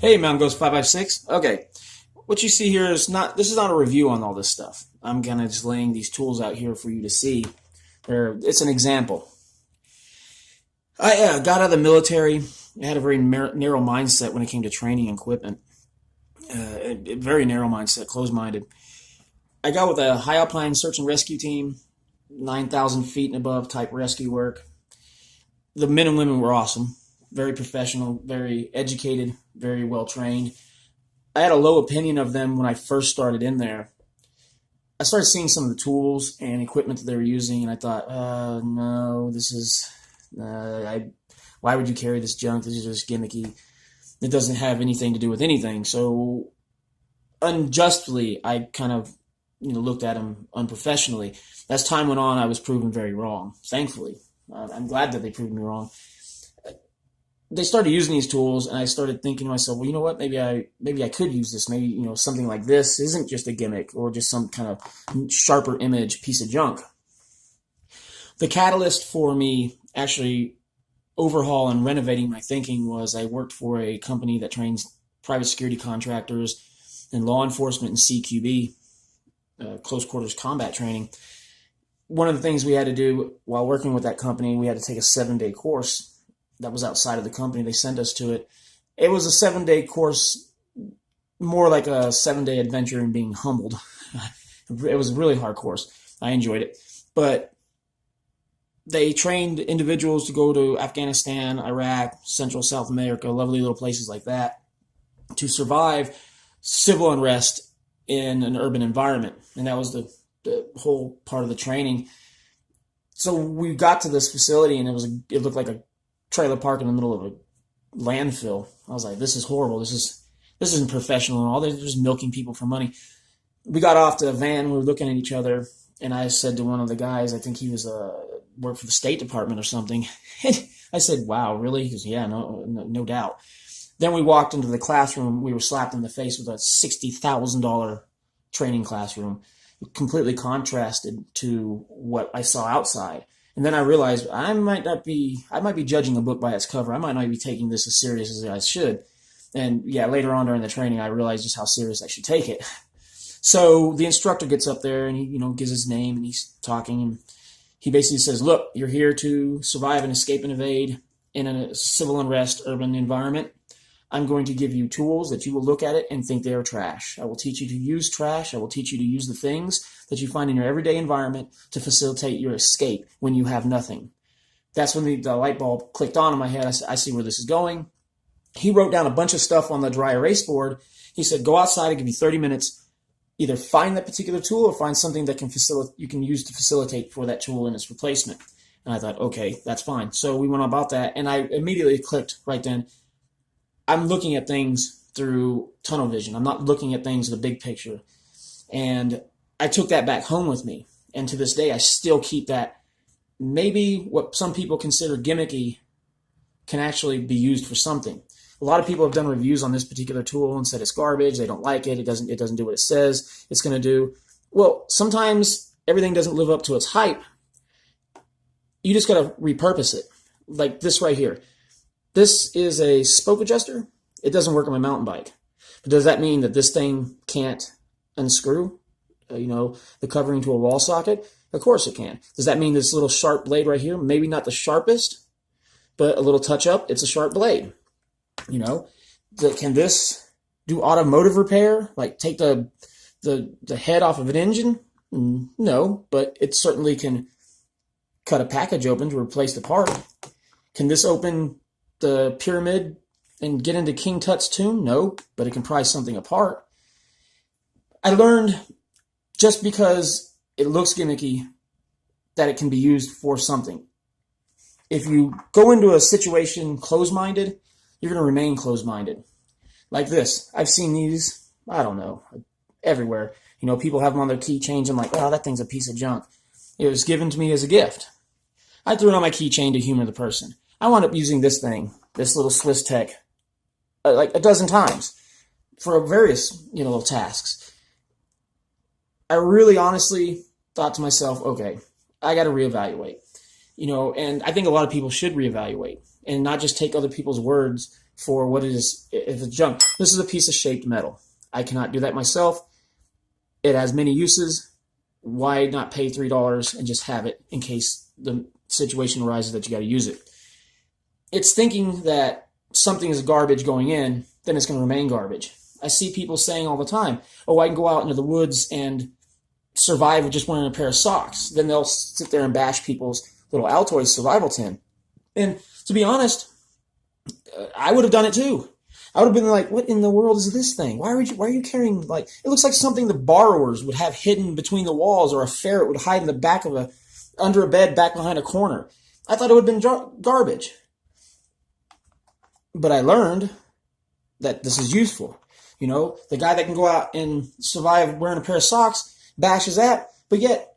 Hey, Mountain Ghost 556. Okay, what you see here is not. This is not a review on all this stuff. I'm kind of just laying these tools out here for you to see. It's an example. I got out of the military. I had a very narrow mindset when it came to training and equipment. A very narrow mindset, closed-minded. I got with a high alpine search and rescue team, 9,000 feet and above type rescue work. The men and women were awesome, very professional, very educated, very well trained. I had a low opinion of them when I first started in there. I started seeing some of the tools and equipment that they were using, and I thought, no, this is, why would you carry this junk? This is just gimmicky. It doesn't have anything to do with anything. So unjustly, I kind of, looked at them unprofessionally. As time went on, I was proven very wrong. Thankfully, I'm glad that they proved me wrong. They started using these tools, and I started thinking to myself, well, you know what? Maybe I could use this. Maybe something like this isn't just a gimmick or just some kind of sharper image piece of junk. The catalyst for me actually overhaul and renovating my thinking was I worked for a company that trains private security contractors and law enforcement and CQB, close quarters combat training. One of the things we had to do while working with that company, we had to take a 7-day course that was outside of the company. They sent us to it. It was a 7-day course, more like a 7-day adventure in being humbled. It was a really hard course. I enjoyed it. But they trained individuals to go to Afghanistan, Iraq, Central South America, lovely little places like that, to survive civil unrest in an urban environment. And that was the whole part of the training. So we got to this facility, and it looked like a trailer park in the middle of a landfill. I was like, this is horrible. This isn't professional at all. They're just milking people for money. We got off the van. We were looking at each other, and I said to one of the guys, I think he was worked for the State Department or something. And I said, wow, really? He goes, yeah, no doubt. Then we walked into the classroom. We were slapped in the face with a $60,000 training classroom, completely contrasted to what I saw outside. And then I realized I might be judging a book by its cover. I might not be taking this as serious as I should. And yeah, later on during the training, I realized just how serious I should take it. So the instructor gets up there and he, gives his name, and he's talking, and he basically says, look, you're here to survive and escape and evade in a civil unrest urban environment. I'm going to give you tools that you will look at it and think they are trash. I will teach you to use trash. I will teach you to use the things that you find in your everyday environment to facilitate your escape when you have nothing. That's when the light bulb clicked on in my head. I see where this is going. He wrote down a bunch of stuff on the dry erase board. He said, go outside and give you 30 minutes. Either find that particular tool or find something that you can use to facilitate for that tool and its replacement. And I thought, okay, that's fine. So we went about that, and I immediately clicked right then. I'm looking at things through tunnel vision. I'm not looking at things in the big picture. And I took that back home with me. And to this day, I still keep that. Maybe what some people consider gimmicky can actually be used for something. A lot of people have done reviews on this particular tool and said it's garbage. They don't like it. It doesn't do what it says it's going to do. Well, sometimes everything doesn't live up to its hype. You just got to repurpose it. Like this right here. This is a spoke adjuster. It doesn't work on my mountain bike. But does that mean that this thing can't unscrew, the covering to a wall socket? Of course it can. Does that mean this little sharp blade right here, maybe not the sharpest, but a little touch up, it's a sharp blade? Can this do automotive repair? Like take the head off of an engine? No, but it certainly can cut a package open to replace the part. Can this open the pyramid and get into King Tut's tomb? No, but it can pry something apart. I learned just because it looks gimmicky that it can be used for something. If you go into a situation closed-minded, you're going to remain closed-minded. Like this. I've seen these, I don't know, everywhere. People have them on their keychains. I'm like, oh, that thing's a piece of junk. It was given to me as a gift. I threw it on my keychain to humor the person. I wound up using this thing, this little Swiss Tech, like a dozen times for various, little tasks. I really honestly thought to myself, okay, I got to reevaluate. And I think a lot of people should reevaluate and not just take other people's words for what it is. If it's junk, this is a piece of shaped metal. I cannot do that myself. It has many uses. Why not pay $3 and just have it in case the situation arises that you got to use it? It's thinking that something is garbage going in, then it's going to remain garbage. I see people saying all the time, oh, I can go out into the woods and survive with just wearing a pair of socks. Then they'll sit there and bash people's little Altoids survival tin. And to be honest, I would have done it too. I would have been like, what in the world is this thing? Why are you carrying, like, it looks like something the borrowers would have hidden between the walls, or a ferret would hide in the back of under a bed back behind a corner. I thought it would have been garbage. But I learned that this is useful. You know, the guy that can go out and survive wearing a pair of socks bashes that, but yet,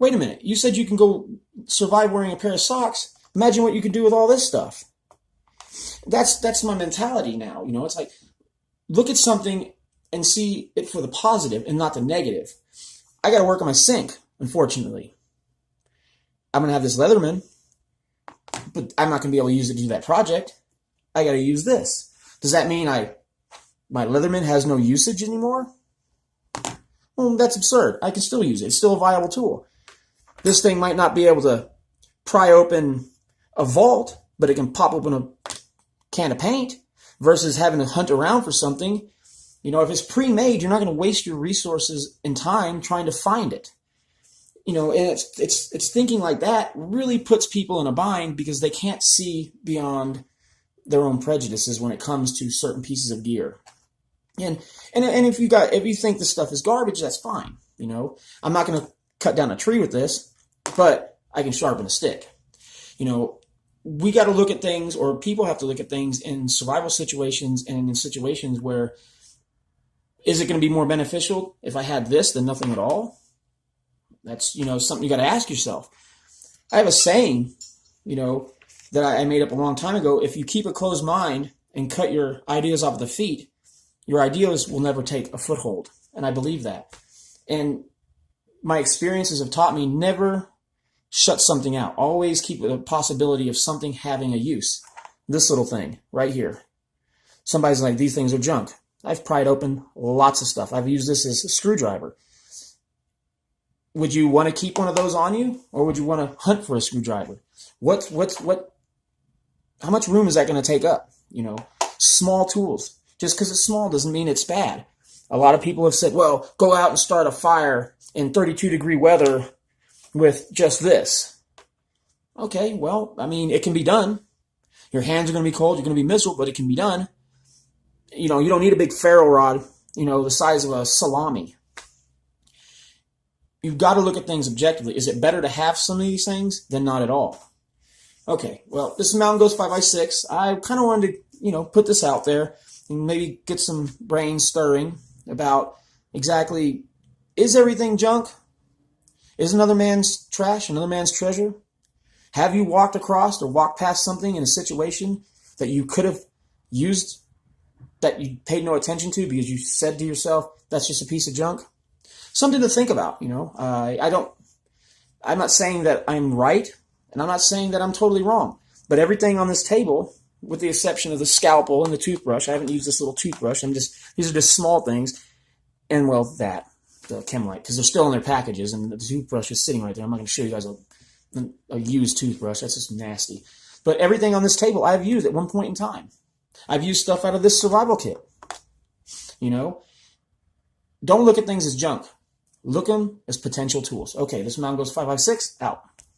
wait a minute, you said you can go survive wearing a pair of socks. Imagine what you can do with all this stuff. That's my mentality now. You know, it's like, look at something and see it for the positive and not the negative. I got to work on my sink, unfortunately. I'm going to have this Leatherman, but I'm not going to be able to use it to do that project. I got to use this. Does that mean my Leatherman has no usage anymore? Well, that's absurd. I can still use it. It's still a viable tool. This thing might not be able to pry open a vault, but it can pop open a can of paint versus having to hunt around for something. You know, if it's pre-made, you're not going to waste your resources and time trying to find it. You know, and it's thinking like that really puts people in a bind because they can't see beyond their own prejudices when it comes to certain pieces of gear. And if you think this stuff is garbage, that's fine. You know, I'm not going to cut down a tree with this, but I can sharpen a stick. You know, we got to look at things, or people have to look at things in survival situations and in situations where, is it going to be more beneficial if I had this than nothing at all? That's, you know, something you got to ask yourself. I have a saying, you know, that I made up a long time ago. If you keep a closed mind and cut your ideas off the feet, your ideas will never take a foothold. And I believe that. And my experiences have taught me never shut something out. Always keep the possibility of something having a use. This little thing right here. Somebody's like, these things are junk. I've pried open lots of stuff. I've used this as a screwdriver. Would you want to keep one of those on you, or would you want to hunt for a screwdriver? How much room is that going to take up? You know, small tools. Just because it's small doesn't mean it's bad. A lot of people have said, well, go out and start a fire in 32-degree weather with just this. Okay, well, I mean, it can be done. Your hands are going to be cold, you're going to be miserable, but it can be done. You know, you don't need a big ferro rod, you know, the size of a salami. You've got to look at things objectively. Is it better to have some of these things than not at all? Okay, well, this is Mountain Ghost 5x6. I kind of wanted to, you know, put this out there and maybe get some brains stirring about exactly, is everything junk? Is another man's trash another man's treasure? Have you walked across or walked past something in a situation that you could have used that you paid no attention to because you said to yourself, that's just a piece of junk? Something to think about, you know. I'm not saying that I'm right, and I'm not saying that I'm totally wrong, but everything on this table, with the exception of the scalpel and the toothbrush, I haven't used this little toothbrush. These are just small things, and well, the Chemlite, because they're still in their packages, and the toothbrush is sitting right there. I'm not going to show you guys a used toothbrush. That's just nasty. But everything on this table I've used at one point in time. I've used stuff out of this survival kit. You know, don't look at things as junk. Look at them as potential tools. Okay, this is Mountain Ghost 556 out.